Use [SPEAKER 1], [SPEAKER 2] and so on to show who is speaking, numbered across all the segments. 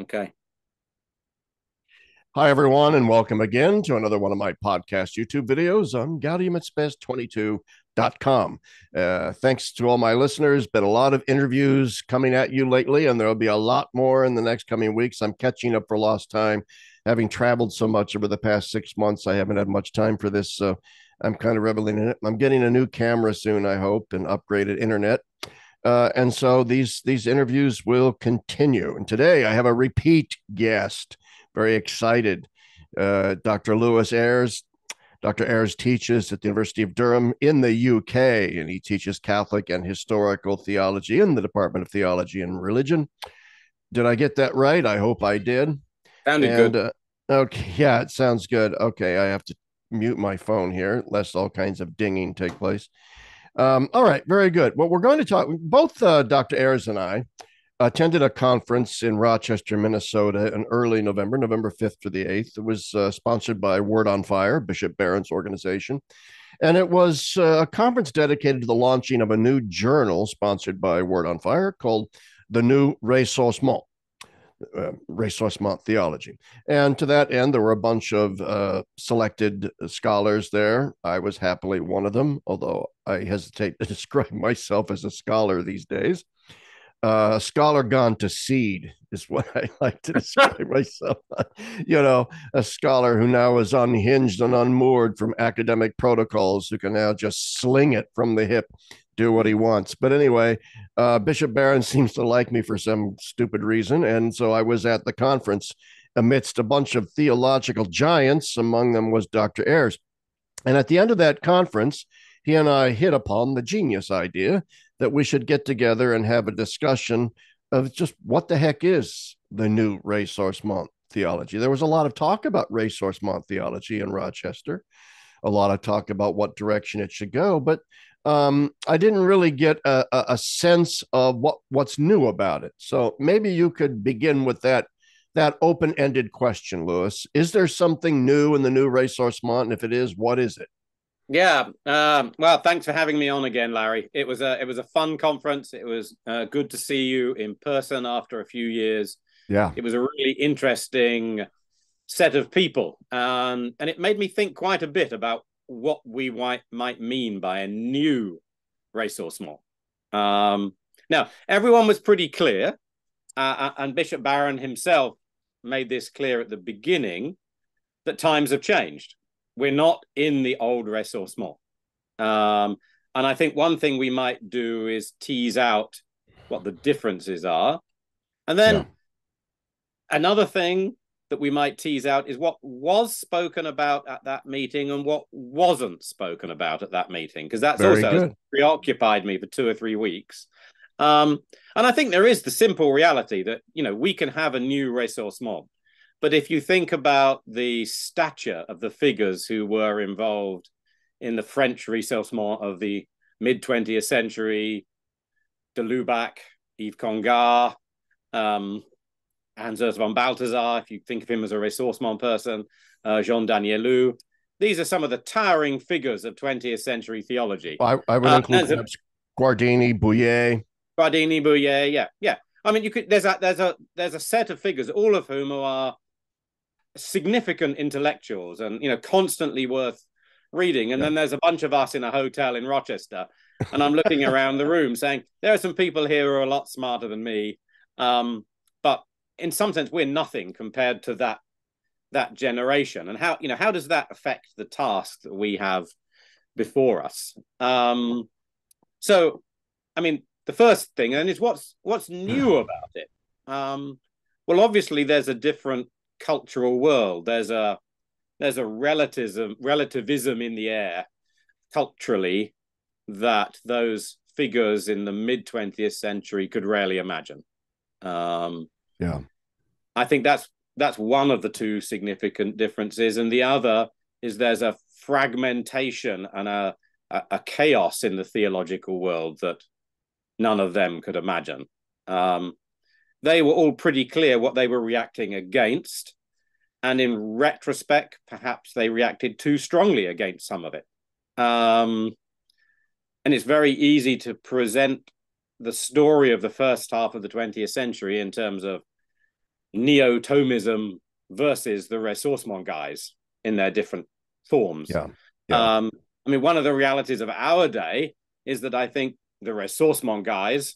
[SPEAKER 1] Okay.
[SPEAKER 2] Hi, everyone, and welcome again to another one of my podcast YouTube videos on GaudiumEtSpes22.com. Thanks to all my listeners. Been a lot of interviews coming at you lately, and there'll be a lot more in the next coming weeks. I'm catching up for lost time. Having traveled so much over the past 6 months, I haven't had much time for this, so I'm kind of reveling in it. I'm getting a new camera soon, I hope, and upgraded internet. And so these interviews will continue. And today I have a repeat guest. Very excited. Dr. Lewis Ayres. Dr. Ayres teaches at the University of Durham in the UK, and he teaches Catholic and historical theology in the Department of Theology and Religion. Did I get that right? I hope I did.
[SPEAKER 1] Sounded
[SPEAKER 2] And
[SPEAKER 1] good.
[SPEAKER 2] okay, yeah, it sounds good. Okay, I have to mute my phone here, lest all kinds of dinging take place. All right, very good. Well, we're going to talk. Both Dr. Ayres and I attended a conference in Rochester, Minnesota, in early November, November 5th to the 8th. It was sponsored by Word on Fire, Bishop Barron's organization. And it was a conference dedicated to the launching of a new journal sponsored by Word on Fire called The New Ressourcement. Ressourcement theology. And to that end, there were a bunch of selected scholars there. I was happily one of them, although I hesitate to describe myself as a scholar these days. A scholar gone to seed is what I like to describe myself. A scholar who now is unhinged and unmoored from academic protocols, who can now just sling it from the hip, do what he wants. But anyway, Bishop Barron seems to like me for some stupid reason. And so I was at the conference amidst a bunch of theological giants. Among them was Dr. Ayres. And at the end of that conference, he and I hit upon the genius idea that we should get together and have a discussion of just what the heck is the new ressourcement theology. There was a lot of talk about ressourcement theology in Rochester, a lot of talk about what direction it should go, but I didn't really get a sense of what's new about it. So maybe you could begin with that open-ended question, Lewis. Is there something new in the new ressourcement? And if it is, what is it?
[SPEAKER 1] Yeah. Well, thanks for having me on again, Larry. It was a fun conference. It was good to see you in person after a few years.
[SPEAKER 2] Yeah,
[SPEAKER 1] It was a really interesting set of people, and it made me think quite a bit about what we might mean by a new ressourcement. Um, Now, everyone was pretty clear, and Bishop Barron himself made this clear at the beginning that times have changed. We're not in the old ressourcement. Um, and I think one thing we might do is tease out what the differences are. And
[SPEAKER 2] yeah,
[SPEAKER 1] then another thing that we might tease out is what was spoken about at that meeting and what wasn't spoken about at that meeting, because that's
[SPEAKER 2] very
[SPEAKER 1] also
[SPEAKER 2] good.
[SPEAKER 1] preoccupied me for 2 or 3 weeks. Um, and I think there is the simple reality that, we can have a new ressourcement. But if you think about the stature of the figures who were involved in the French ressourcement of the mid 20th century, de Lubac, Yves Congar, um, Hans-Urs von Balthasar, if you think of him as a ressourcement person, Jean Danielou. These are some of the towering figures of 20th century theology.
[SPEAKER 2] I would include
[SPEAKER 1] There's a
[SPEAKER 2] perhaps Guardini, Bouillet.
[SPEAKER 1] Bardini, Bouillet, yeah, yeah. I mean, you could. There's a set of figures, all of whom are significant intellectuals and constantly worth reading. And
[SPEAKER 2] Yeah,
[SPEAKER 1] then there's a bunch of us in a hotel in Rochester, and I'm looking around the room saying there are some people here who are a lot smarter than me, but in some sense we're nothing compared to that generation. And how does that affect the task that we have before us? So, I mean, the first thing and is what's new about it. Well, obviously, there's a different cultural world. There's a relativism in the air culturally that those figures in the mid 20th century could rarely imagine. Um,
[SPEAKER 2] yeah,
[SPEAKER 1] I think that's one of the two significant differences, and the other is there's a fragmentation and a chaos in the theological world that none of them could imagine. Um, they were all pretty clear what they were reacting against. And in retrospect, perhaps they reacted too strongly against some of it. Um, and it's very easy to present the story of the first half of the 20th century in terms of neo-Thomism versus the ressourcement guys in their different forms.
[SPEAKER 2] Yeah. Yeah.
[SPEAKER 1] I mean, one of the realities of our day is that I think the ressourcement guys,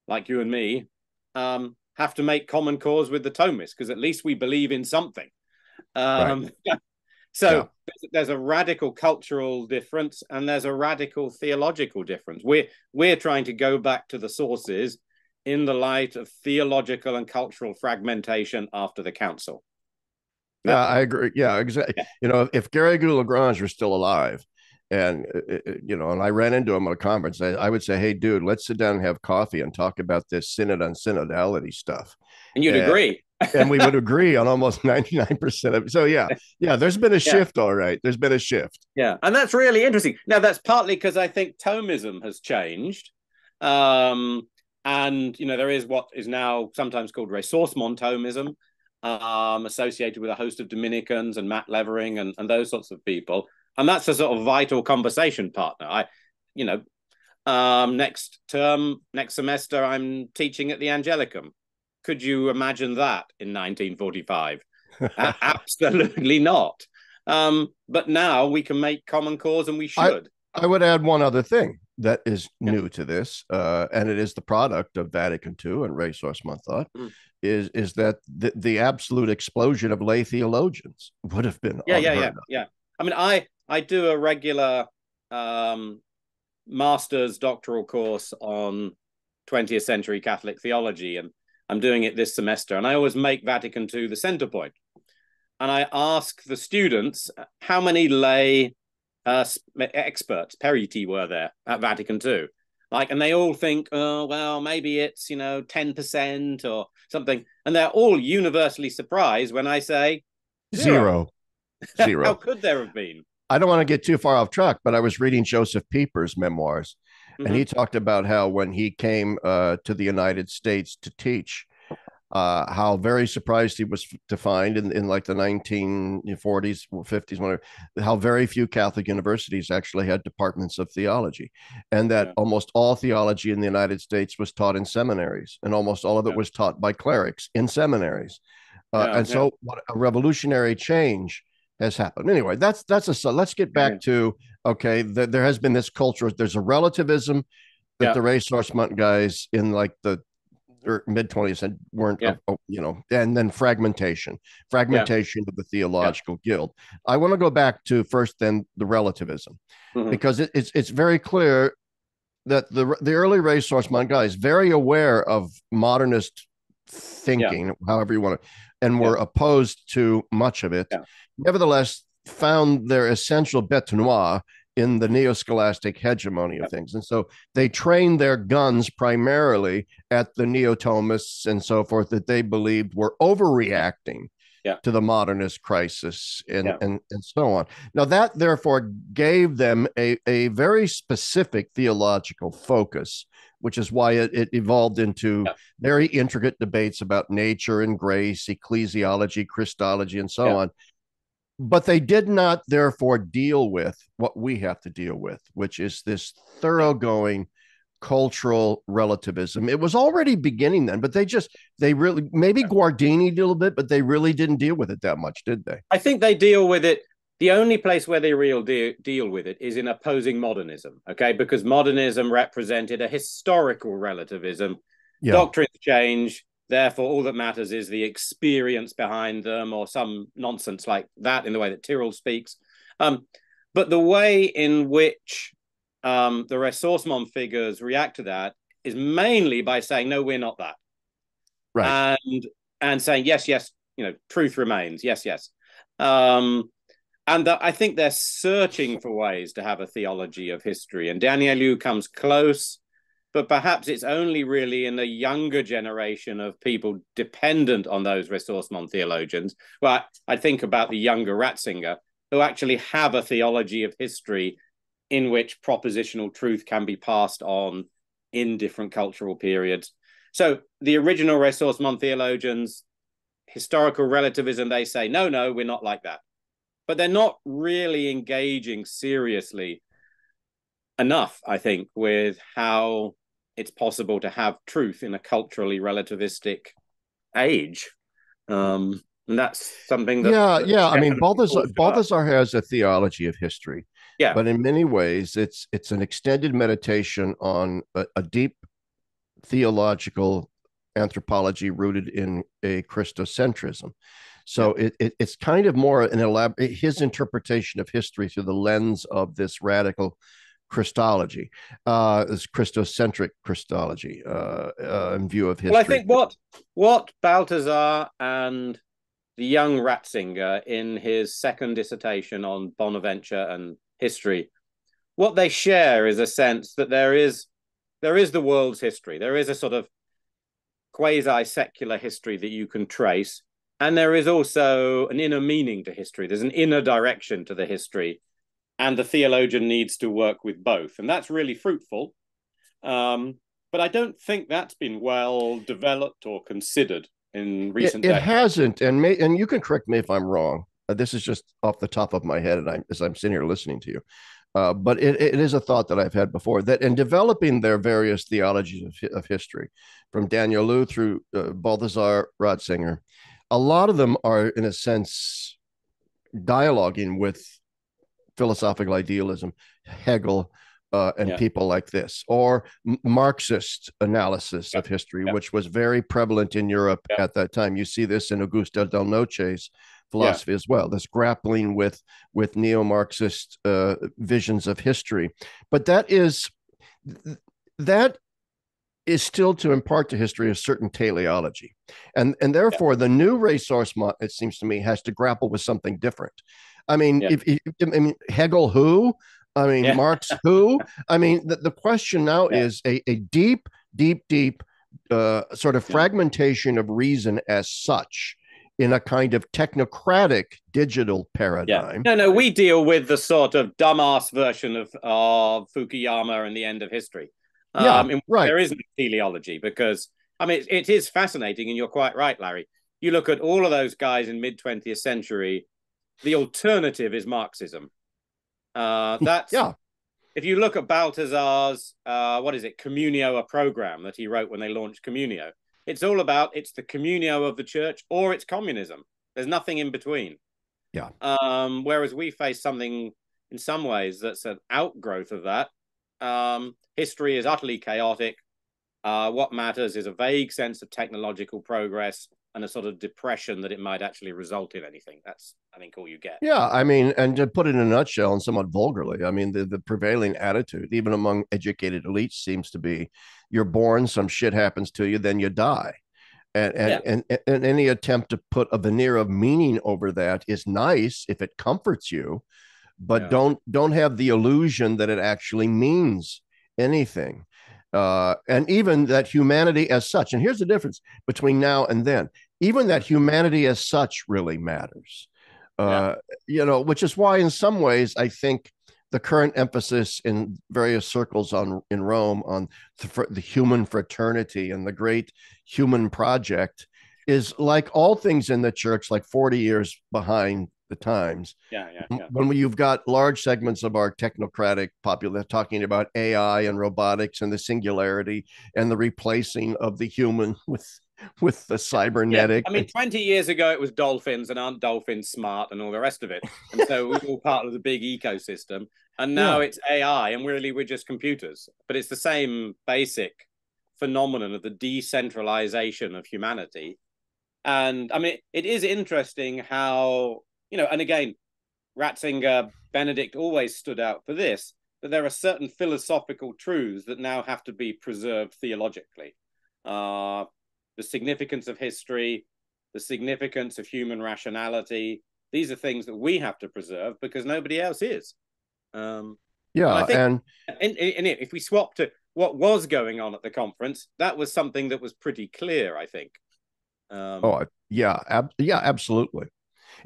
[SPEAKER 1] like you and me, have to make common cause with the Thomists, because at least we believe in something.
[SPEAKER 2] Right.
[SPEAKER 1] So
[SPEAKER 2] Yeah.
[SPEAKER 1] there's a radical cultural difference and there's a radical theological difference. We're trying to go back to the sources in the light of theological and cultural fragmentation after the council.
[SPEAKER 2] Yeah, I agree. Yeah, exactly.
[SPEAKER 1] Yeah.
[SPEAKER 2] You know, if Garrigou Lagrange were still alive, and you know, and I ran into him at a conference, I would say, "Hey, dude, let's sit down and have coffee and talk about this synod on synodality stuff."
[SPEAKER 1] And you'd
[SPEAKER 2] And,
[SPEAKER 1] agree.
[SPEAKER 2] and we would agree on almost 99% of it. So yeah, there's been a
[SPEAKER 1] Yeah.
[SPEAKER 2] shift, all right. There's been a shift.
[SPEAKER 1] Yeah. And that's really interesting. Now, that's partly because I think Thomism has changed. And, you know, there is what is now sometimes called ressourcement Thomism, associated with a host of Dominicans and Matt Levering and those sorts of people. And that's a sort of vital conversation partner. You know, next semester, I'm teaching at the Angelicum. Could you imagine that in 1945? Absolutely not. But now we can make common cause, and we should.
[SPEAKER 2] I would add one other thing that is new to this, and it is the product of Vatican II and ressourcement thought, is that the absolute explosion of lay theologians would have been unheard of.
[SPEAKER 1] Yeah. I mean, I do a regular master's doctoral course on 20th century Catholic theology, and I'm doing it this semester, and I always make Vatican II the center point. And I ask the students how many lay experts, periti, were there at Vatican II. Like, and they all think, oh, well, maybe it's, 10% or something. And they're all universally surprised when I say zero. How could there have been?
[SPEAKER 2] I don't want to get too far off track, but I was reading Joseph Pieper's memoirs, and he talked about how when he came to the United States to teach, how very surprised he was to find in like the 1940s, 50s, whatever, how very few Catholic universities actually had departments of theology, and that almost all theology in the United States was taught in seminaries, and almost all of it was taught by clerics in seminaries. So what a revolutionary change has happened. Anyway, so let's get back to, okay, there has been this culture, there's a relativism that the ressourcement guys in like the mid 20th weren't, and then fragmentation of the theological guild. I want to go back to first then the relativism, because it's very clear that the early ressourcement guys, very aware of modernist thinking, however you want to, and were opposed to much of it, nevertheless found their essential bête noire in the neo-scholastic hegemony of things. And so they trained their guns primarily at the neo-Thomists and so forth that they believed were overreacting to the modernist crisis and so on. Now that therefore gave them a very specific theological focus, which is why it evolved into very intricate debates about nature and grace, ecclesiology, Christology, and so on. But they did not, therefore, deal with what we have to deal with, which is this thoroughgoing cultural relativism. It was already beginning then, but they really, maybe Guardini did a little bit, but they really didn't deal with it that much, did they?
[SPEAKER 1] I think they deal with it. The only place where they really deal with it is in opposing modernism, okay? Because modernism represented a historical relativism. Doctrines change. Therefore, all that matters is the experience behind them, or some nonsense like that, in the way that Tyrrell speaks. But the way in which the ressourcement figures react to that is mainly by saying, no, we're not that.
[SPEAKER 2] Right.
[SPEAKER 1] And saying, yes, truth remains. Yes. And I think they're searching for ways to have a theology of history. And Danielou comes close, but perhaps it's only really in the younger generation of people dependent on those ressourcement theologians. Well, I think about the younger Ratzinger, who actually have a theology of history in which propositional truth can be passed on in different cultural periods. So the original ressourcement theologians, historical relativism, they say, no, we're not like that. But they're not really engaging seriously enough, I think, with how it's possible to have truth in a culturally relativistic age. And that's something that,
[SPEAKER 2] Yeah,
[SPEAKER 1] that
[SPEAKER 2] yeah. I mean,
[SPEAKER 1] definitely falls to us.
[SPEAKER 2] Balthazar has a theology of history,
[SPEAKER 1] Yeah,
[SPEAKER 2] but in many ways, it's an extended meditation on a deep theological anthropology rooted in a Christocentrism.
[SPEAKER 1] yeah.
[SPEAKER 2] So it's kind of more an elaborate his interpretation of history through the lens of this radical Christology, this Christocentric Christology in view of
[SPEAKER 1] Well, I
[SPEAKER 2] history.
[SPEAKER 1] think what Balthazar and the young Ratzinger in his second dissertation on Bonaventure and history, what they share is a sense that there is the world's history. There is a sort of quasi-secular history that you can trace, and there is also an inner meaning to history. There's an inner direction to the history, and the theologian needs to work with both, and that's really fruitful. But I don't think that's been well developed or considered in recent
[SPEAKER 2] It
[SPEAKER 1] decades.
[SPEAKER 2] hasn't, and you can correct me if I'm wrong. This is just off the top of my head, and as I'm sitting here listening to you. But it is a thought that I've had before that in developing their various theologies of history, from Daniel Lu through Balthasar Ratzinger, a lot of them are, in a sense, dialoguing with philosophical idealism, Hegel, and
[SPEAKER 1] Yeah,
[SPEAKER 2] people like this, or Marxist analysis
[SPEAKER 1] yeah,
[SPEAKER 2] of history,
[SPEAKER 1] yeah,
[SPEAKER 2] which was very prevalent in Europe
[SPEAKER 1] yeah,
[SPEAKER 2] at that time. You see this in Augusto del Noce's
[SPEAKER 1] yeah,
[SPEAKER 2] philosophy as well, this grappling with neo-Marxist visions of history. But that is still to impart to history a certain teleology. And
[SPEAKER 1] yeah,
[SPEAKER 2] therefore, the new resource, it seems to me, has to grapple with something different. I mean,
[SPEAKER 1] yeah,
[SPEAKER 2] I mean, Hegel, who? I mean,
[SPEAKER 1] yeah,
[SPEAKER 2] Marx, who? I mean, the question now
[SPEAKER 1] yeah,
[SPEAKER 2] is a deep, deep sort of
[SPEAKER 1] yeah.
[SPEAKER 2] fragmentation of reason as such in a kind of technocratic digital
[SPEAKER 1] Yeah.
[SPEAKER 2] paradigm.
[SPEAKER 1] No, no, we deal with the sort of dumbass version of Fukuyama and the end of history.
[SPEAKER 2] Yeah,
[SPEAKER 1] In which
[SPEAKER 2] right.
[SPEAKER 1] there is no teleology because, I mean, it is fascinating, and you're quite right, Larry. You look at all of those guys in mid 20th century, the alternative is Marxism. That's
[SPEAKER 2] Yeah,
[SPEAKER 1] if you look at Balthazar's what is it, Communio, a program that he wrote when they launched Communio. It's the Communio of the church or it's communism. There's nothing in between.
[SPEAKER 2] yeah.
[SPEAKER 1] Whereas we face something in some ways that's an outgrowth of that. History is utterly chaotic. What matters is a vague sense of technological progress and a sort of depression that it might actually result in anything. That's, I think, all you get.
[SPEAKER 2] Yeah, I mean, and to put it in a nutshell and somewhat vulgarly, I mean, the prevailing attitude, even among educated elites, seems to be you're born, some shit happens to you, then you die. And
[SPEAKER 1] Yeah,
[SPEAKER 2] and any attempt to put a veneer of meaning over that is nice if it comforts you, but
[SPEAKER 1] yeah,
[SPEAKER 2] don't have the illusion that it actually means anything. And even that humanity as such, and here's the difference between now and then, even that humanity as such really matters.
[SPEAKER 1] yeah,
[SPEAKER 2] Uh, which is why in some ways I think the current emphasis in various circles in Rome on the human fraternity and the great human project is, like all things in the church, like 40 years behind the times.
[SPEAKER 1] yeah, yeah, yeah.
[SPEAKER 2] When you've got large segments of our technocratic populace talking about AI and robotics and the singularity and the replacing of the human with the
[SPEAKER 1] Yeah,
[SPEAKER 2] cybernetic.
[SPEAKER 1] I mean, 20 years ago it was dolphins and aren't dolphins smart and all the rest of it. And so we were all part of the big ecosystem. And now
[SPEAKER 2] Yeah.
[SPEAKER 1] it's AI and really we're just computers. But it's the same basic phenomenon of the decentralization of humanity. And I mean, it is interesting how, and again, Ratzinger, Benedict always stood out for this, that there are certain philosophical truths that now have to be preserved theologically. Uh, the significance of history, the significance of human rationality. These are things that we have to preserve because nobody else is. And I
[SPEAKER 2] Yeah.
[SPEAKER 1] think
[SPEAKER 2] And
[SPEAKER 1] if we swap to what was going on at the conference, that was something that was pretty clear, I think. Um,
[SPEAKER 2] oh, yeah. Yeah, absolutely.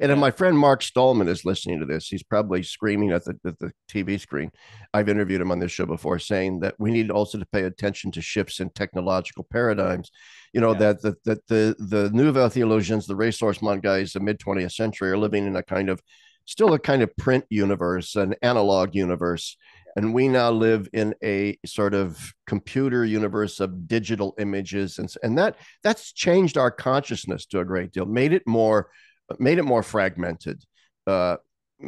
[SPEAKER 2] And if
[SPEAKER 1] yeah,
[SPEAKER 2] my friend Mark Stallman is listening to this, he's probably screaming at the TV screen. I've interviewed him on this show before, saying that we need also to pay attention to shifts in technological paradigms.
[SPEAKER 1] yeah,
[SPEAKER 2] That the Nouvelle theologians, the ressourcement guys, the mid 20th century, are living in still a kind of print universe, an analog universe, and we now live in a sort of computer universe of digital images, and that's changed our consciousness to a great deal, made it more fragmented, uh,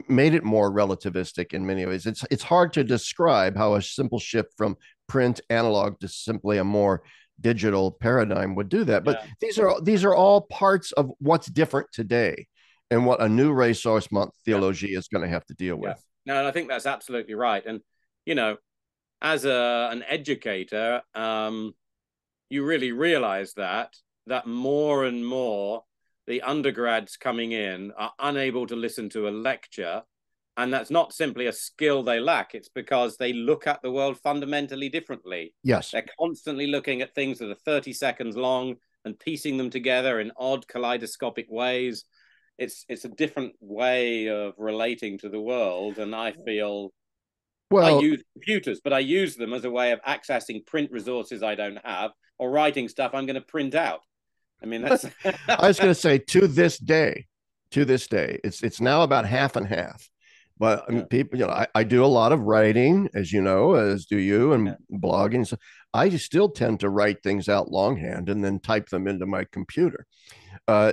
[SPEAKER 2] made it more relativistic in many ways. It's hard to describe how a simple shift from print analog to simply a more digital paradigm would do that. But
[SPEAKER 1] Yeah.
[SPEAKER 2] these are all parts of what's different today, and what a new resource month
[SPEAKER 1] Yeah.
[SPEAKER 2] theology is going to have to deal with.
[SPEAKER 1] Yeah. No, I think that's absolutely right. And as an educator, you really realize that more and more the undergrads coming in are unable to listen to a lecture. And that's not simply a skill they lack. It's because they look at the world fundamentally differently.
[SPEAKER 2] Yes.
[SPEAKER 1] They're constantly looking at things that are 30 seconds long and piecing them together in odd kaleidoscopic ways. It's a different way of relating to the world. And I feel I
[SPEAKER 2] Well,
[SPEAKER 1] use computers, but I use them as a way of accessing print resources I don't have, or writing stuff I'm going to print out. I mean, that's
[SPEAKER 2] I was going to say to this day, it's now about half and half. But I mean,
[SPEAKER 1] yeah.
[SPEAKER 2] people, I do a lot of writing, as you know, as do you, and
[SPEAKER 1] Yeah.
[SPEAKER 2] blogging. So I still tend to write things out longhand and then type them into my computer,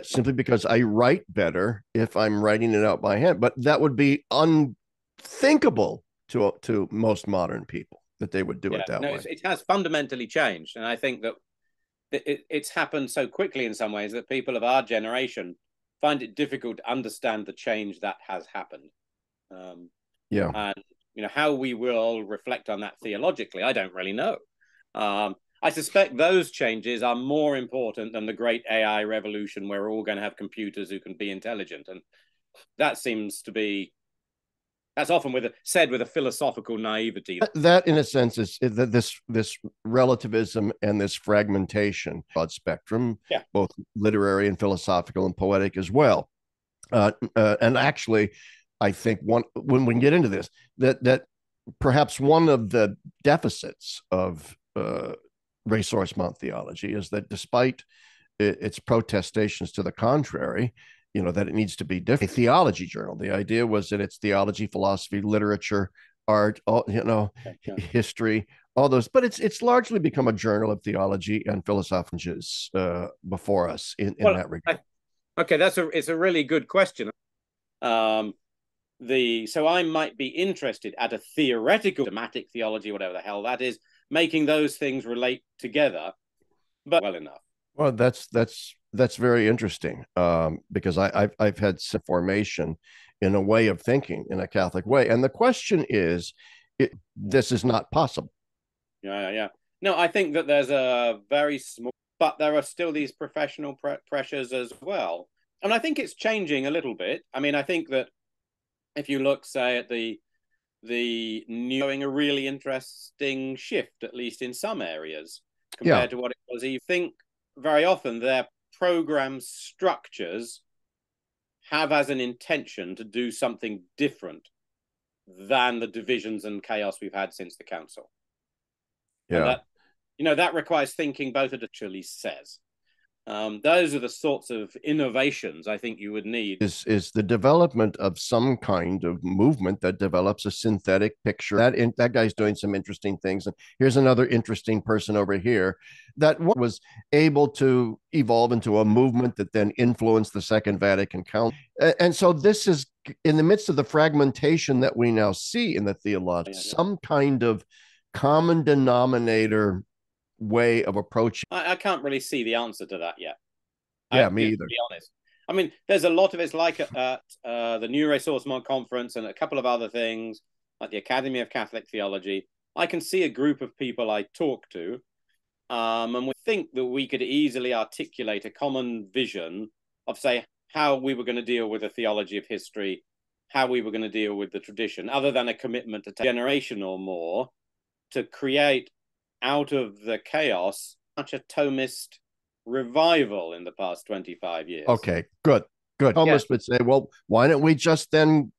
[SPEAKER 2] simply because I write better if I'm writing it out by hand. But that would be unthinkable to most modern people, that they would do
[SPEAKER 1] Yeah,
[SPEAKER 2] it that
[SPEAKER 1] no,
[SPEAKER 2] way.
[SPEAKER 1] it has fundamentally changed, and I think that it's happened so quickly in some ways that people of our generation find it difficult to understand the change that has happened. Um,
[SPEAKER 2] Yeah.
[SPEAKER 1] and how we will reflect on that theologically, I don't really know. I suspect those changes are more important than the great AI revolution, where we're all going to have computers who can be intelligent, and that seems to be that's often said with a philosophical naivety.
[SPEAKER 2] That, in a sense, is this relativism and this fragmentation, broad spectrum,
[SPEAKER 1] Yeah.
[SPEAKER 2] both literary and philosophical and poetic as well. And actually, I think when we get into this, that perhaps one of the deficits of resource mount theology is that, despite its protestations to the contrary, that it needs to be different. A theology journal. The idea was that it's theology, philosophy, literature, art, history, all those. But it's largely become a journal of theology and philosophy before us in that regard.
[SPEAKER 1] Okay, it's a really good question. So I might be interested at a theoretical, thematic theology, whatever the hell that is, making those things relate together, but well enough.
[SPEAKER 2] Well, that's very interesting, because I've had some formation in a way of thinking in a Catholic way, and the question is, this is not possible.
[SPEAKER 1] Yeah. No, I think that there's a very small, but there are still these professional pressures as well, and I think it's changing a little bit. I mean, I think that if you look, say, at the new, showing a really interesting shift, at least in some areas, compared to what it was. You think very often their program structures have as an intention to do something different than the divisions and chaos we've had since the council.
[SPEAKER 2] Yeah.
[SPEAKER 1] And that requires thinking both at actually says. Those are the sorts of innovations I think you would need.
[SPEAKER 2] Is the development of some kind of movement that develops a synthetic picture. That guy's doing some interesting things, and here's another interesting person over here that was able to evolve into a movement that then influenced the Second Vatican Council. And so this is in the midst of the fragmentation that we now see in the theology, some kind of common denominator way of approaching.
[SPEAKER 1] I can't really see the answer to that yet.
[SPEAKER 2] Yeah, me either.
[SPEAKER 1] To be honest. I mean, there's a lot of it's like at the New Ressourcement Conference and a couple of other things, like the Academy of Catholic Theology. I can see a group of people I talk to, and we think that we could easily articulate a common vision of, say, how we were going to deal with the theology of history, how we were going to deal with the tradition, other than a commitment to a generation or more to create out of the chaos such a Thomist revival in the past 25 years.
[SPEAKER 2] Okay, good. Thomist would say, well, why don't we just then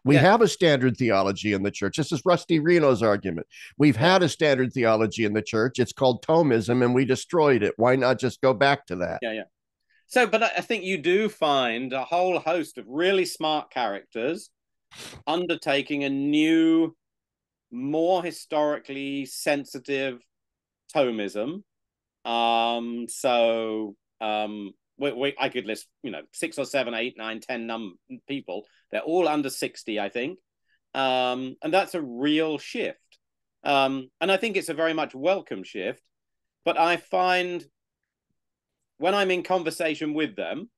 [SPEAKER 2] have a standard theology in the church? This is Rusty Reno's argument. We've had a standard theology in the church. It's called Thomism, and we destroyed it. Why not just go back to that?
[SPEAKER 1] Yeah. So, but I think you do find a whole host of really smart characters undertaking a new more historically sensitive Thomism. I could list, 6 or 7, 8, 9, 10 people. They're all under 60, I think. And that's a real shift. And I think it's a very much welcome shift. But I find when I'm in conversation with them,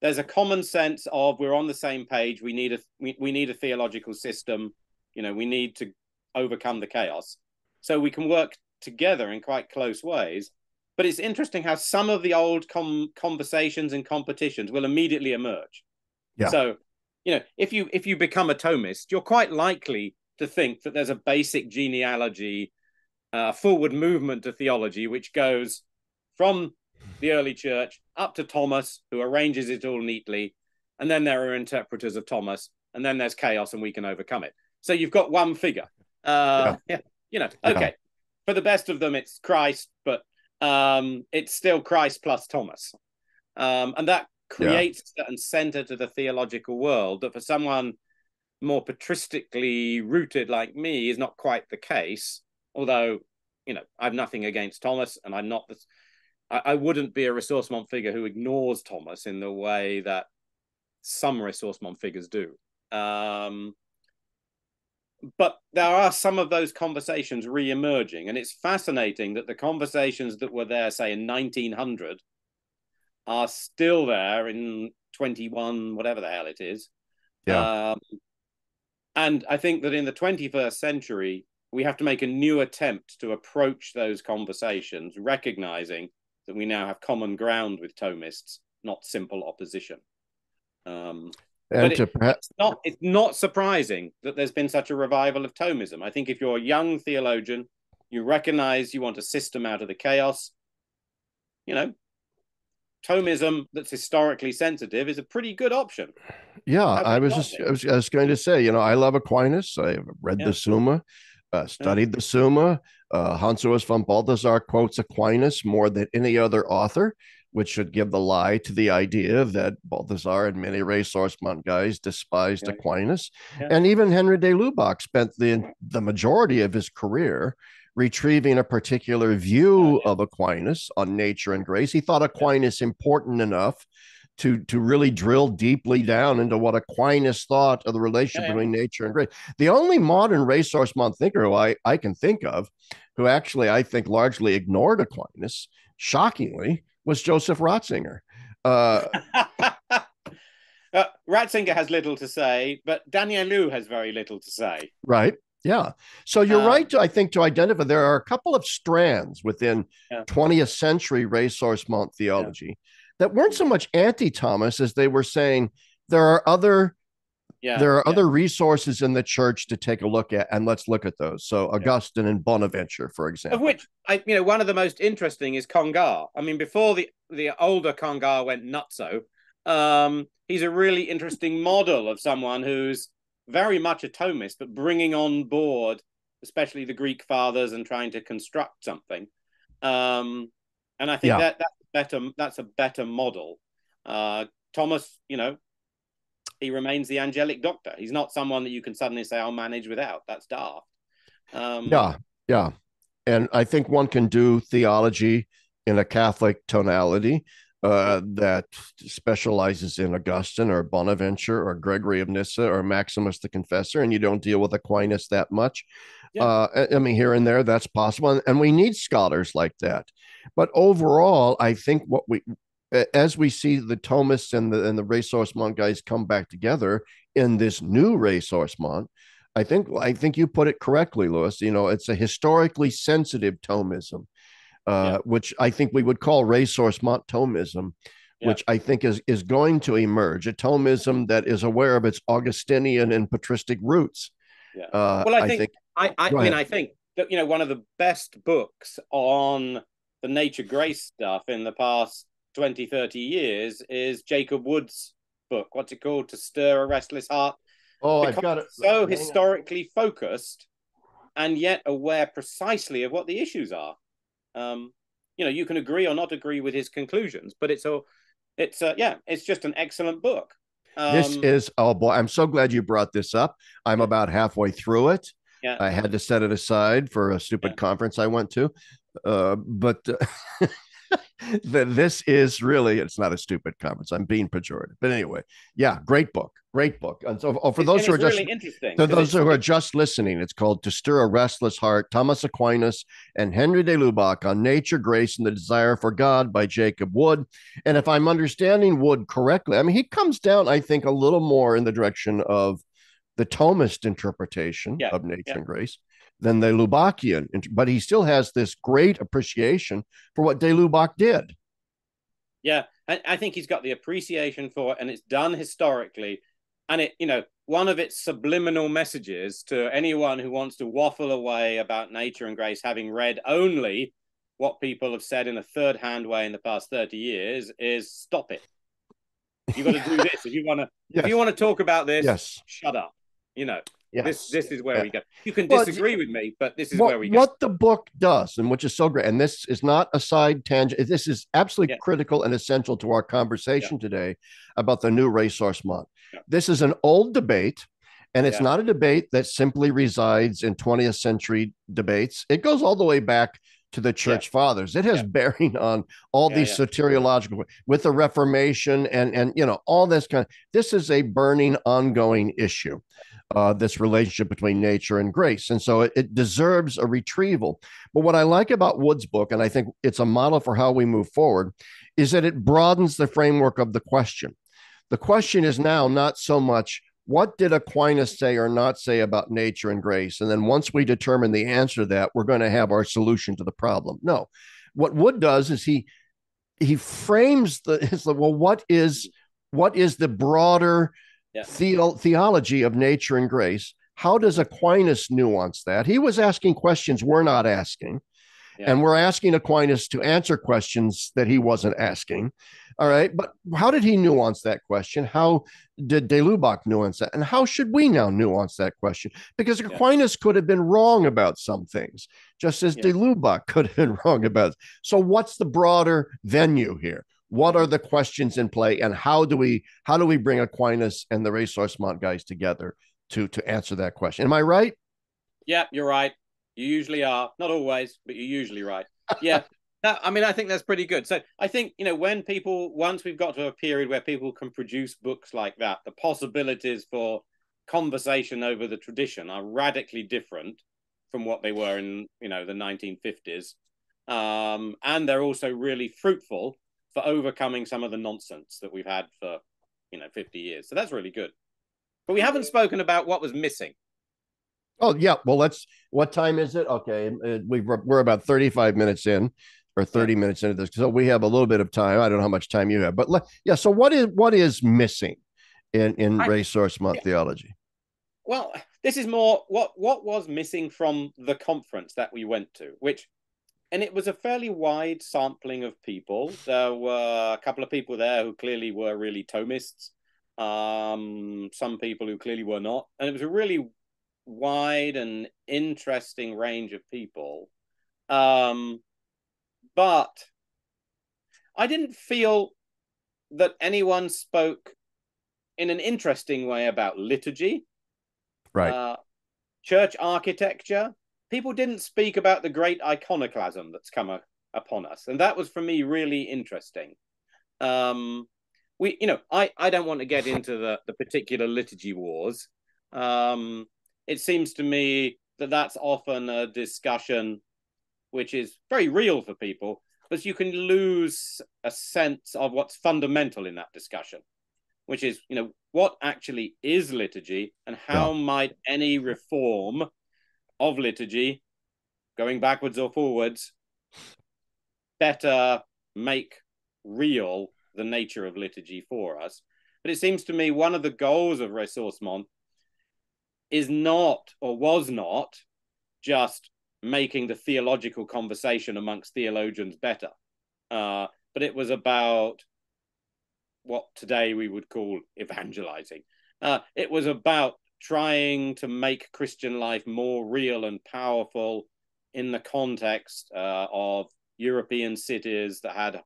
[SPEAKER 1] there's a common sense of we're on the same page. We need a theological system. We need to overcome the chaos. So we can work together in quite close ways. But it's interesting how some of the old conversations and competitions will immediately emerge.
[SPEAKER 2] Yeah.
[SPEAKER 1] So, if you become a Thomist, you're quite likely to think that there's a basic genealogy, forward movement to theology, which goes from the early church up to Thomas, who arranges it all neatly. And then there are interpreters of Thomas, and then there's chaos, and we can overcome it. So you've got one figure. Okay. For the best of them, it's Christ, but it's still Christ plus Thomas. And that creates a certain center to the theological world that for someone more patristically rooted like me is not quite the case. Although, I have nothing against Thomas, and I'm not this. I wouldn't be a ressourcement figure who ignores Thomas in the way that some ressourcement figures do. But there are some of those conversations re-emerging, and it's fascinating that the conversations that were there, say, in 1900 are still there in 21, whatever the hell it is.
[SPEAKER 2] Yeah.
[SPEAKER 1] And I think that in the 21st century, we have to make a new attempt to approach those conversations, recognizing that we now have common ground with Thomists, not simple opposition. It's not surprising that there's been such a revival of Thomism. I think if you're a young theologian, you recognize you want a system out of the chaos. Thomism that's historically sensitive is a pretty good option.
[SPEAKER 2] Yeah, I was going to say, I love Aquinas. I read the Summa, studied the Summa. Hans Urs von Balthasar quotes Aquinas more than any other author, which should give the lie to the idea that Balthasar and many ressourcement guys despised Aquinas. And even Henry de Lubac spent the majority of his career retrieving a particular view of Aquinas on nature and grace. He thought Aquinas important enough to really drill deeply down into what Aquinas thought of the relationship between nature and grace. The only modern ressourcement thinker who I can think of, who actually I think largely ignored Aquinas, shockingly, was Joseph Ratzinger.
[SPEAKER 1] Ratzinger has little to say, but Danielou has very little to say.
[SPEAKER 2] Right. Yeah. So you're right, I think, to identify there are a couple of strands within 20th century ressourcement theology that weren't so much anti-Thomas as they were saying there are other resources in the church to take a look at, and let's look at those. So Augustine and Bonaventure, for example.
[SPEAKER 1] Of which, one of the most interesting is Congar. I mean, before the older Congar went nutso, he's a really interesting model of someone who's very much a Thomist, but bringing on board, especially the Greek fathers, and trying to construct something. And I think that's a better model. Thomas, he remains the angelic doctor. He's not someone that you can suddenly say, I'll manage without. That's daft.
[SPEAKER 2] Yeah. And I think one can do theology in a Catholic tonality that specializes in Augustine or Bonaventure or Gregory of Nyssa or Maximus the Confessor, and you don't deal with Aquinas that much. I mean, here and there, that's possible. And we need scholars like that. But overall, I think as we see the Thomists and the ressourcement guys come back together in this new ressourcement, I think you put it correctly, Louis. It's a historically sensitive Thomism, which I think we would call ressourcement Thomism, which I think is going to emerge, a Thomism that is aware of its Augustinian and patristic roots.
[SPEAKER 1] Well, I think that one of the best books on the nature grace stuff in the past 20, 30 years is Jacob Wood's book. What's it called? To Stir a Restless Heart.
[SPEAKER 2] Oh, I've got it.
[SPEAKER 1] So historically focused and yet aware precisely of what the issues are. You can agree or not agree with his conclusions, but it's just an excellent book.
[SPEAKER 2] This is, oh boy, I'm so glad you brought this up. I'm about halfway through it.
[SPEAKER 1] Yeah.
[SPEAKER 2] I had to set it aside for a
[SPEAKER 1] Yeah.
[SPEAKER 2] stupid conference I went to. But this is really, it's not a stupid conference. I'm being pejorative. But anyway, yeah, great book. Great book. And so for those
[SPEAKER 1] And
[SPEAKER 2] who
[SPEAKER 1] it's
[SPEAKER 2] are just
[SPEAKER 1] really interesting
[SPEAKER 2] to
[SPEAKER 1] because
[SPEAKER 2] those who are just listening, it's called To Stir a Restless Heart, Thomas Aquinas and Henry de Lubac on Nature, Grace, and the Desire for God by Jacob Wood. And if I'm understanding Wood correctly, I mean, he comes down, I think, a little more in the direction of the Thomist interpretation
[SPEAKER 1] yeah,
[SPEAKER 2] of nature
[SPEAKER 1] yeah,
[SPEAKER 2] and grace than the Lubacian, but he still has this great appreciation for what de Lubac did.
[SPEAKER 1] yeah. I think he's got the appreciation for it, and it's done historically. And one of its subliminal messages to anyone who wants to waffle away about nature and grace, having read only what people have said in a third-hand way in the past 30 years, is stop it. You got to do this if you want to. Yes. If you want to talk about this, yes, shut up. Yes. This is where we go. You can disagree with me, but this is where we go.
[SPEAKER 2] What the book does, and which is so great, and this is not a side tangent, this is absolutely critical and essential to our conversation today about the new ressourcement. This is an old debate, and it's not a debate that simply resides in 20th century debates. It goes all the way back to the church fathers. It has bearing on all these soteriological with the Reformation and all this kind of, this is a burning ongoing issue. This relationship between nature and grace. And so it deserves a retrieval. But what I like about Wood's book, and I think it's a model for how we move forward, is that it broadens the framework of the question. The question is now not so much what did Aquinas say or not say about nature and grace? And then once we determine the answer to that, we're going to have our solution to the problem. No, what Wood does is he frames well, what is the broader theology of nature and grace? How does Aquinas nuance that? He was asking questions we're not asking. And we're asking Aquinas to answer questions that he wasn't asking. All right. But how did he nuance that question? How did de Lubac nuance that? And how should we now nuance that question? Because Aquinas could have been wrong about some things, just as de Lubac could have been wrong about. So what's the broader venue here? What are the questions in play? And how do we bring Aquinas and the ressourcement guys together to answer that question? Am I right?
[SPEAKER 1] Yeah, you're right. You usually are. Not always, but you're usually right. Yeah. I think that's pretty good. So I think, when once we've got to a period where people can produce books like that, the possibilities for conversation over the tradition are radically different from what they were in, the 1950s. And they're also really fruitful for overcoming some of the nonsense that we've had for, 50 years. So that's really good. But we haven't spoken about what was missing.
[SPEAKER 2] Oh, yeah. Well, what time is it? Okay. We're about 35 minutes in or 30 minutes into this. So we have a little bit of time. I don't know how much time you have, but so what is missing in ressourcement theology?
[SPEAKER 1] Well, this is more what was missing from the conference that we went to, and it was a fairly wide sampling of people. There were a couple of people there who clearly were really Thomists, some people who clearly were not. And it was a really wide and interesting range of people. But I didn't feel that anyone spoke in an interesting way about liturgy, church architecture. People didn't speak about the great iconoclasm that's come upon us. And that was, for me, really interesting. I don't want to get into the particular liturgy wars. It seems to me that that's often a discussion which is very real for people, but you can lose a sense of what's fundamental in that discussion, which is, what actually is liturgy and how might any reform of liturgy, going backwards or forwards, better make real the nature of liturgy for us. But it seems to me one of the goals of ressourcement is not, or was not, just making the theological conversation amongst theologians better. But it was about what today we would call evangelizing. It was about trying to make Christian life more real and powerful in the context of European cities that had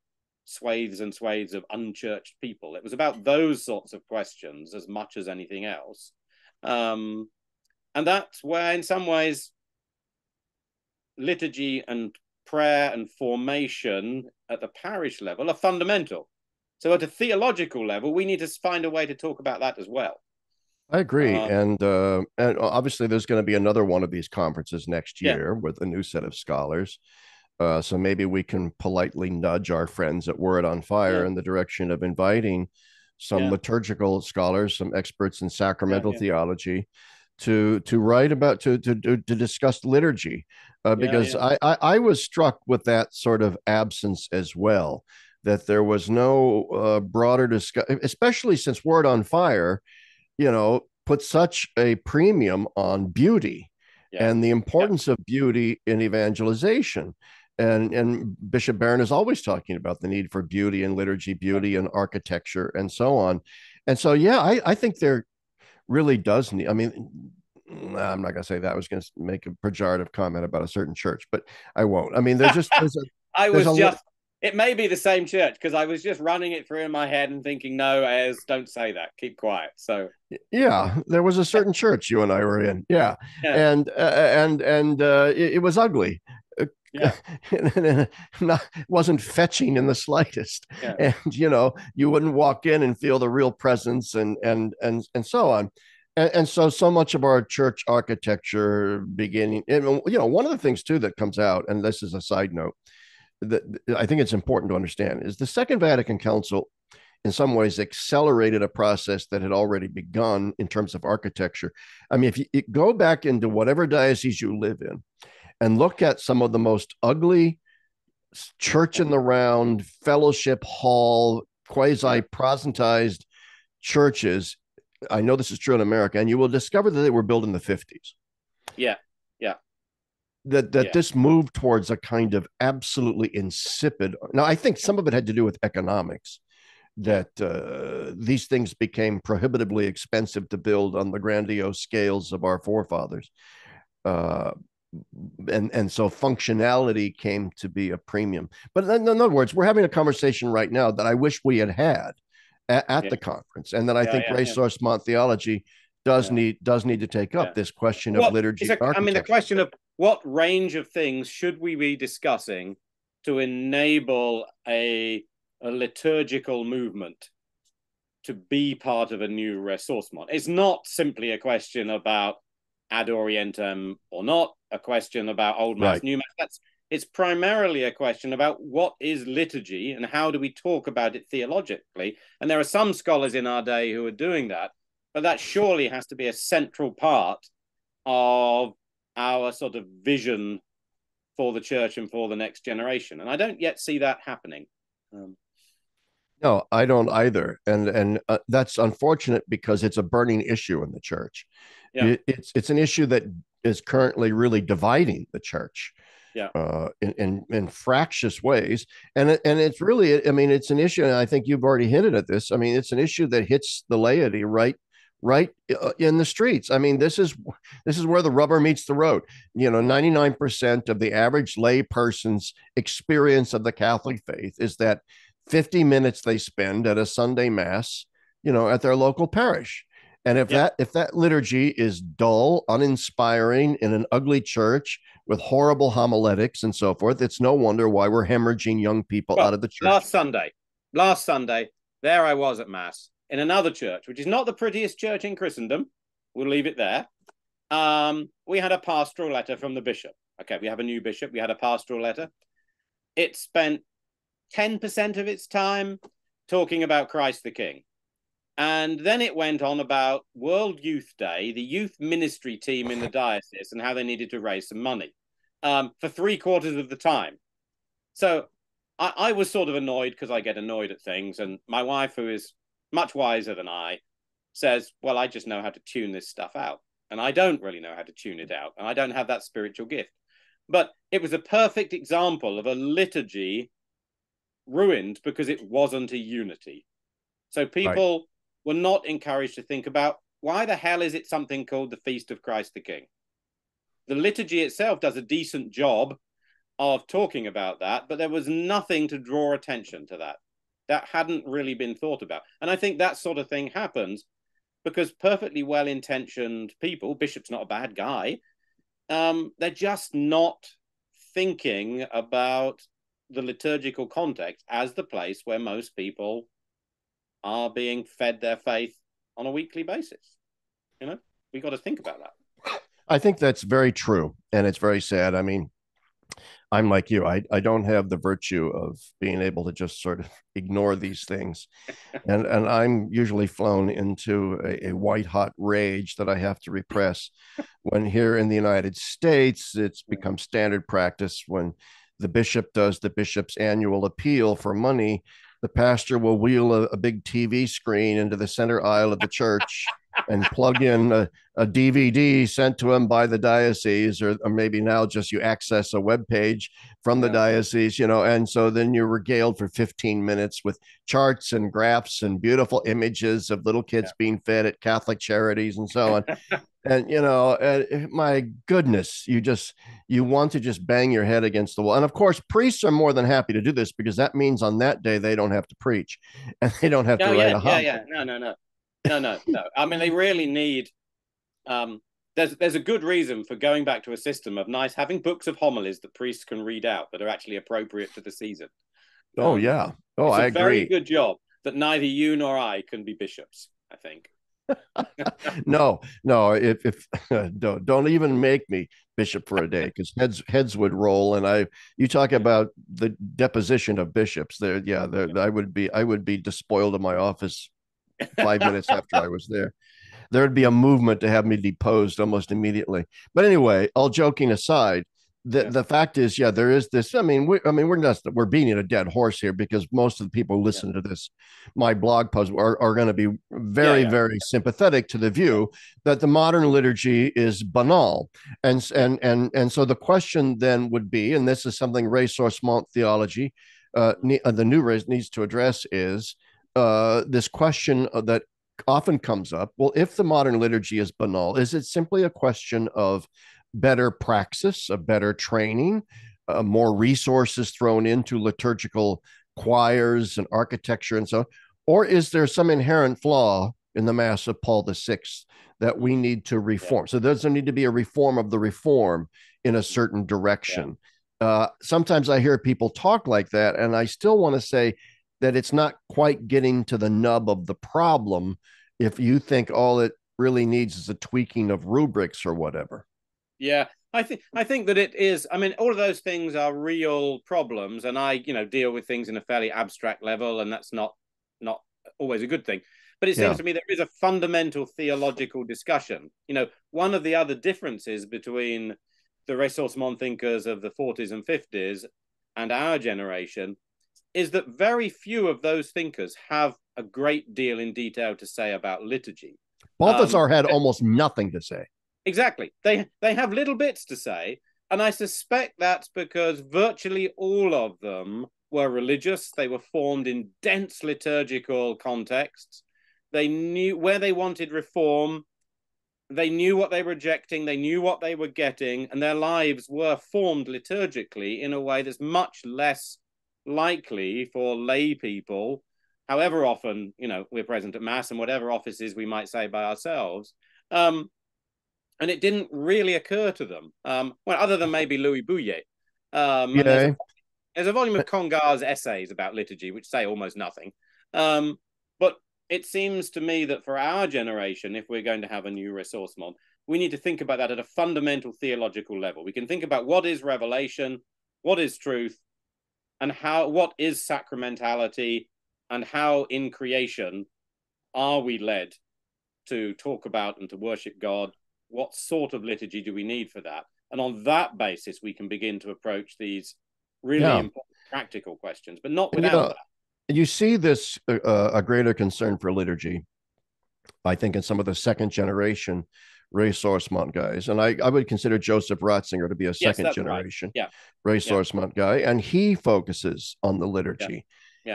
[SPEAKER 1] swathes and swathes of unchurched people. It was about those sorts of questions as much as anything else. And that's where, in some ways, liturgy and prayer and formation at the parish level are fundamental. So at a theological level, we need to find a way to talk about that as well.
[SPEAKER 2] I agree, and obviously there's going to be another one of these conferences next
[SPEAKER 1] Yeah,
[SPEAKER 2] year with a new set of scholars. So maybe we can politely nudge our friends at Word on Fire
[SPEAKER 1] yeah,
[SPEAKER 2] in the direction of inviting some
[SPEAKER 1] yeah,
[SPEAKER 2] liturgical scholars, some experts in
[SPEAKER 1] yeah,
[SPEAKER 2] sacramental
[SPEAKER 1] yeah,
[SPEAKER 2] theology, to write about to discuss liturgy,
[SPEAKER 1] yeah,
[SPEAKER 2] because
[SPEAKER 1] yeah,
[SPEAKER 2] I was struck with that sort of absence as well. That there was no broader discussion, especially since Word on Fire, put such a premium on beauty
[SPEAKER 1] yeah,
[SPEAKER 2] and the
[SPEAKER 1] yeah,
[SPEAKER 2] importance of beauty in evangelization. And Bishop Barron is always talking about the need for beauty in liturgy,
[SPEAKER 1] yeah.
[SPEAKER 2] beauty in architecture, and so on. And so, yeah, I think there really does need. I mean, I'm not going to say that. I was going to make a pejorative comment about a certain church, but I won't. I mean,
[SPEAKER 1] I
[SPEAKER 2] there's
[SPEAKER 1] was
[SPEAKER 2] a
[SPEAKER 1] just, it may be the same church because I was just running it through in my head and thinking, no, Ayers, don't say that. Keep quiet. So,
[SPEAKER 2] yeah, there was a certain church you and I were in. Yeah,
[SPEAKER 1] yeah,
[SPEAKER 2] and it was ugly.
[SPEAKER 1] yeah,
[SPEAKER 2] Not, wasn't fetching in the slightest,
[SPEAKER 1] yeah,
[SPEAKER 2] and you wouldn't walk in and feel the real presence, and so on. And so much of our church architecture beginning, one of the things too that comes out, and this is a side note that I think it's important to understand, is the Second Vatican Council in some ways accelerated a process that had already begun in terms of architecture. I mean, if you go back into whatever diocese you live in and look at some of the most ugly church in the round, fellowship hall,
[SPEAKER 1] yeah,
[SPEAKER 2] quasi Protestantized churches, I know this is true in America, and you will discover that they were built in the 50s.
[SPEAKER 1] yeah, yeah,
[SPEAKER 2] That
[SPEAKER 1] yeah,
[SPEAKER 2] this moved towards a kind of absolutely insipid. Now, I think some of it had to do with economics,
[SPEAKER 1] yeah,
[SPEAKER 2] that these things became prohibitively expensive to build on the grandiose scales of our forefathers. Uh, and so functionality came to be a premium. But in other words, we're having a conversation right now that I wish we had had at
[SPEAKER 1] yeah,
[SPEAKER 2] the conference, and that I
[SPEAKER 1] yeah,
[SPEAKER 2] think
[SPEAKER 1] yeah, yeah,
[SPEAKER 2] Ressourcement theology does
[SPEAKER 1] yeah,
[SPEAKER 2] need to take
[SPEAKER 1] yeah.
[SPEAKER 2] up this question of
[SPEAKER 1] What is
[SPEAKER 2] liturgy
[SPEAKER 1] a, I mean, the
[SPEAKER 2] architecture.
[SPEAKER 1] question of what range of things should we be discussing to enable a liturgical movement to be part of a new ressourcement? It's not simply a question about ad orientem or not, a question about old mass,
[SPEAKER 2] Right.
[SPEAKER 1] new mass. It's primarily a question about what is liturgy and how do we talk about it theologically. And there are some scholars in our day who are doing that, but that surely has to be a central part of our sort of vision for the church and for the next generation. And I don't yet see that happening. Um,
[SPEAKER 2] No, I don't either, and that's unfortunate because it's a burning issue in the church.
[SPEAKER 1] yeah,
[SPEAKER 2] It's an issue that is currently really dividing the church
[SPEAKER 1] yeah,
[SPEAKER 2] in fractious ways, and it's really, I mean, it's an issue, and I think you've already hinted at this. I mean, it's an issue that hits the laity right in the streets. I mean, this is where the rubber meets the road. 99% of the average lay person's experience of the Catholic faith is that 50 minutes they spend at a Sunday mass, at their local parish. And if
[SPEAKER 1] yeah.
[SPEAKER 2] that liturgy is dull, uninspiring in an ugly church with horrible homiletics and so forth, it's no wonder why we're hemorrhaging young people out
[SPEAKER 1] Well,
[SPEAKER 2] of the church.
[SPEAKER 1] last Sunday, there I was at Mass in another church, which is not the prettiest church in Christendom. We'll leave it there. We had a pastoral letter from the bishop. Okay, we have a new bishop. We had a pastoral letter. It spent 10% of its time talking about Christ the King. And then it went on about World Youth Day, the youth ministry team in the diocese, and how they needed to raise some money for 3/4 of the time. So I was sort of annoyed because I get annoyed at things. And my wife, who is much wiser than I, says, well, I just know how to tune this stuff out. And I don't really know how to tune it out. And I don't have that spiritual gift. But it was a perfect example of a liturgy ruined because it wasn't a unity. So
[SPEAKER 2] Right.
[SPEAKER 1] people were not encouraged to think about why the hell is it something called the Feast of Christ the King? The liturgy itself does a decent job of talking about that, but there was nothing to draw attention to that. That hadn't really been thought about. And I think that sort of thing happens because perfectly well-intentioned people, Bishop's not a bad guy, they're just not thinking about the liturgical context as the place where most people are being fed their faith on a weekly basis. You know, we got to think about that.
[SPEAKER 2] I think that's very true. And it's very sad. I mean, I'm like you. I don't have the virtue of being able to just sort of ignore these things. And I'm usually flown into a white hot rage that I have to repress. When here in the United States, it's become standard practice when the bishop does the bishop's annual appeal for money, the pastor will wheel a big TV screen into the center aisle of the church and plug in a DVD sent to him by the diocese, or maybe now just you access a web page from the diocese, you know, and so then you're regaled for 15 minutes with charts and graphs and beautiful images of little kids being fed at Catholic charities and so on. And you know, my goodness, you want to just bang your head against the wall. And of course, priests are more than happy to do this because that means on that day they don't have to preach and they don't have to write a homily.
[SPEAKER 1] No. I mean, they really need. There's a good reason for going back to a system of having books of homilies that priests can read out that are actually appropriate to the season.
[SPEAKER 2] Oh yeah. Oh, I agree.
[SPEAKER 1] It's a very good job that neither you nor I can be bishops, I think.
[SPEAKER 2] No, if don't even make me bishop for a day, because heads would roll. And you talk about the deposition of bishops there. Yeah, I would be despoiled of my office 5 minutes after I was there. There'd be a movement to have me deposed almost immediately. But anyway, all joking aside, the fact is, there is this. We're beating a dead horse here because most of the people who listen to this, my blog post, are going to be very, very sympathetic to the view that the modern liturgy is banal. And so the question then would be, and this is something ressourcement theology, the new race needs to address, is this question that often comes up. Well, if the modern liturgy is banal, is it simply a question of better praxis, a better training, more resources thrown into liturgical choirs and architecture and so on? Or is there some inherent flaw in the Mass of Paul VI that we need to reform? So there's need to be a reform of the reform in a certain direction. Sometimes I hear people talk like that, and I still want to say that it's not quite getting to the nub of the problem if you think all it really needs is a tweaking of rubrics or whatever.
[SPEAKER 1] Yeah, I think that it is. I mean, all of those things are real problems, and I, deal with things in a fairly abstract level, and that's not always a good thing. But it seems to me there is a fundamental theological discussion. One of the other differences between the ressourcement thinkers of the 40s and 50s and our generation is that very few of those thinkers have a great deal in detail to say about liturgy.
[SPEAKER 2] Balthasar had almost nothing to say.
[SPEAKER 1] Exactly. They have little bits to say, and I suspect that's because virtually all of them were religious. They were formed in dense liturgical contexts. They knew where they wanted reform. They knew what they were rejecting. They knew what they were getting, and their lives were formed liturgically in a way that's much less likely for lay people, however often, we're present at Mass and whatever offices we might say by ourselves. And it didn't really occur to them. Well, other than maybe Louis Bouillet. There's a volume of Congar's essays about liturgy, which say almost nothing. But it seems to me that for our generation, if we're going to have a new ressourcement, we need to think about that at a fundamental theological level. We can think about what is revelation, what is truth, and what is sacramentality, and how in creation are we led to talk about and to worship God. What sort of liturgy do we need for that? And on that basis, we can begin to approach these really important practical questions, but not without that.
[SPEAKER 2] You see this, a greater concern for liturgy, I think, in some of the second generation ressourcement guys. And I would consider Joseph Ratzinger to be a second generation ressourcement guy. And he focuses on the liturgy.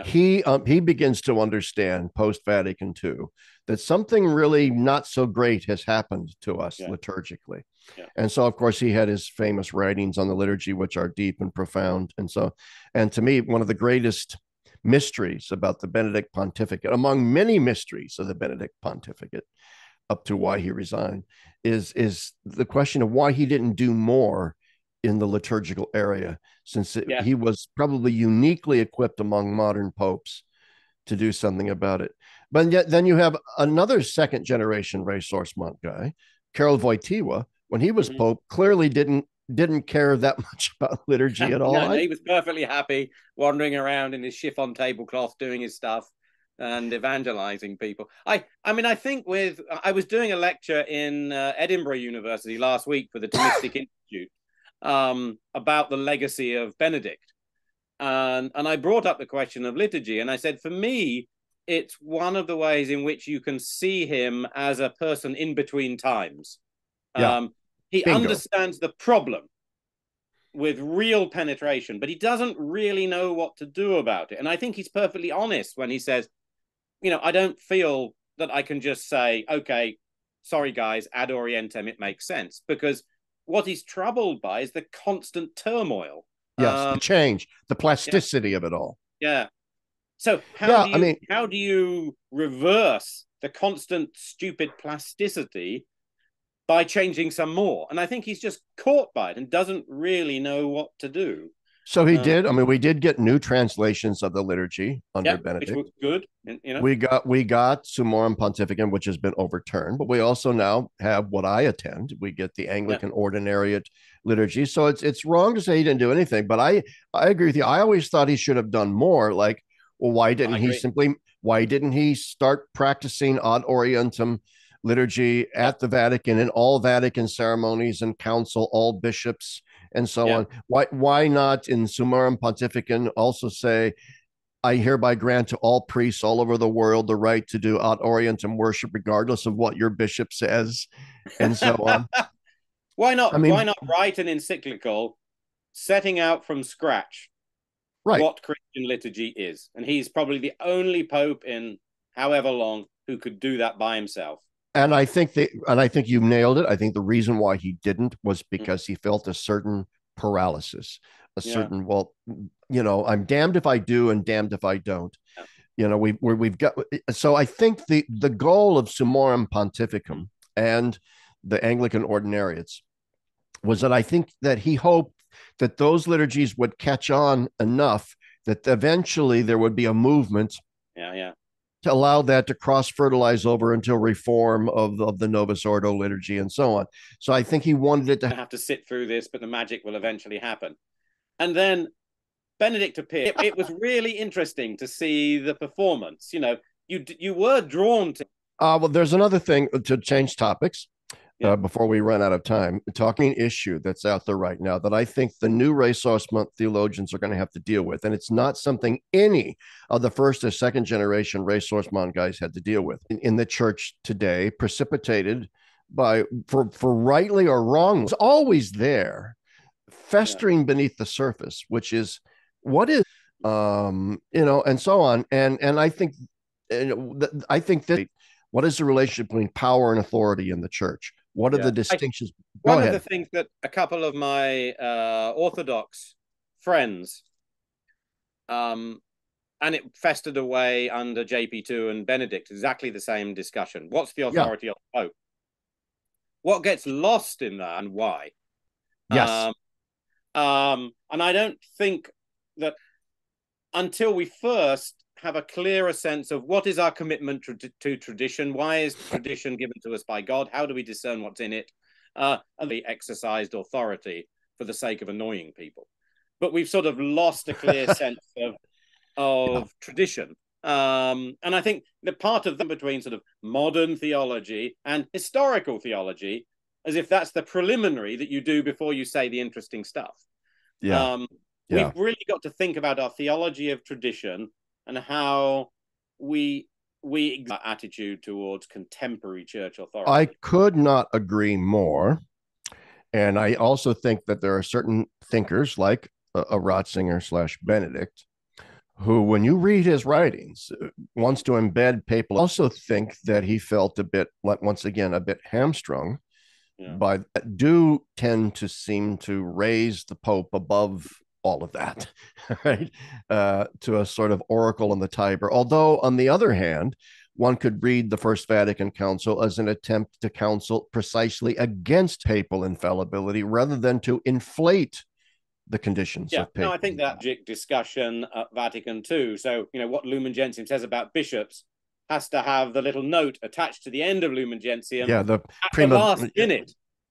[SPEAKER 2] He begins to understand post Vatican II that something really not so great has happened to us liturgically. And so, of course, he had his famous writings on the liturgy, which are deep and profound. And to me, one of the greatest mysteries about the Benedict pontificate, among many mysteries of the Benedict pontificate, up to why he resigned, is the question of why he didn't do more in the liturgical area, since he was probably uniquely equipped among modern popes to do something about it. But yet, then you have another second generation ressourcement guy, Karol Wojtyła, when he was pope, clearly didn't care that much about liturgy at all.
[SPEAKER 1] No, he was perfectly happy wandering around in his chiffon tablecloth, doing his stuff and evangelizing people. I think I was doing a lecture in Edinburgh University last week for the Thomistic Institute about the legacy of Benedict. And I brought up the question of liturgy, and I said, for me, it's one of the ways in which you can see him as a person in between times. He understands the problem with real penetration, but he doesn't really know what to do about it. And I think he's perfectly honest when he says, I don't feel that I can just say, okay, sorry, guys, ad orientem, it makes sense. Because what he's troubled by is the constant turmoil.
[SPEAKER 2] Yes, the change, the plasticity of it all.
[SPEAKER 1] Yeah. So how do you reverse the constant stupid plasticity by changing some more? And I think he's just caught by it and doesn't really know what to do.
[SPEAKER 2] So he did. I mean, we did get new translations of the liturgy under Benedict,
[SPEAKER 1] which was good.
[SPEAKER 2] We got Summorum Pontificum, which has been overturned, but we also now have what I attend. We get the Anglican Ordinariate liturgy. So it's wrong to say he didn't do anything, but I agree with you. I always thought he should have done more. Like, well, why didn't he start practicing ad orientem liturgy at the Vatican and all Vatican ceremonies and council, all bishops and so on? Why not in Summorum Pontificum also say, I hereby grant to all priests all over the world the right to do ad orientem worship, regardless of what your bishop says, and so on?
[SPEAKER 1] Why not write an encyclical setting out from scratch what Christian liturgy is? And he's probably the only pope in however long who could do that by himself.
[SPEAKER 2] And I think you nailed it. I think the reason why he didn't was because he felt a certain paralysis, certain, I'm damned if I do and damned if I don't. We've got. So I think the goal of Summorum Pontificum and the Anglican Ordinariates was that I think that he hoped that those liturgies would catch on enough that eventually there would be a movement. To allow that to cross-fertilize over into reform of the Novus Ordo liturgy and so on. So I think he wanted it to
[SPEAKER 1] have to sit through this, but the magic will eventually happen. And then Benedict appeared. It was really interesting to see the performance. You were drawn to.
[SPEAKER 2] Well, there's another thing to change topics. Before we run out of time, talking issue that's out there right now that I think the new ressourcement theologians are going to have to deal with. And it's not something any of the first or second generation ressourcement guys had to deal with in the church today, precipitated by, for rightly or wrongly, it's always there, festering beneath the surface, which is what is, and so on. And I think that what is the relationship between power and authority in the church? What are the distinctions?
[SPEAKER 1] One of the things that a couple of my Orthodox friends, and it festered away under JP2 and Benedict, exactly the same discussion. What's the authority of the Pope? What gets lost in that and why?
[SPEAKER 2] Yes.
[SPEAKER 1] And I don't think that until we first have a clearer sense of what is our commitment to tradition, why is tradition given to us by God, how do we discern what's in it, and the exercised authority for the sake of annoying people. But we've sort of lost a clear sense of tradition. And I think the part of them between sort of modern theology and historical theology, as if that's the preliminary that you do before you say the interesting stuff. We've really got to think about our theology of tradition and how we our attitude towards contemporary church authority.
[SPEAKER 2] I could not agree more. And I also think that there are certain thinkers like a Ratzinger / Benedict, who, when you read his writings, wants to embed papal. Also think that he felt a bit, once again, a bit hamstrung by do tend to seem to raise the Pope above all of that, right? To a sort of oracle in the Tiber. Although, on the other hand, one could read the First Vatican Council as an attempt to counsel precisely against papal infallibility rather than to inflate the conditions of papal.
[SPEAKER 1] No, I think that discussion at Vatican II. So, what Lumen Gentium says about bishops has to have the little note attached to the end of Lumen Gentium.
[SPEAKER 2] Yeah, the
[SPEAKER 1] last minute,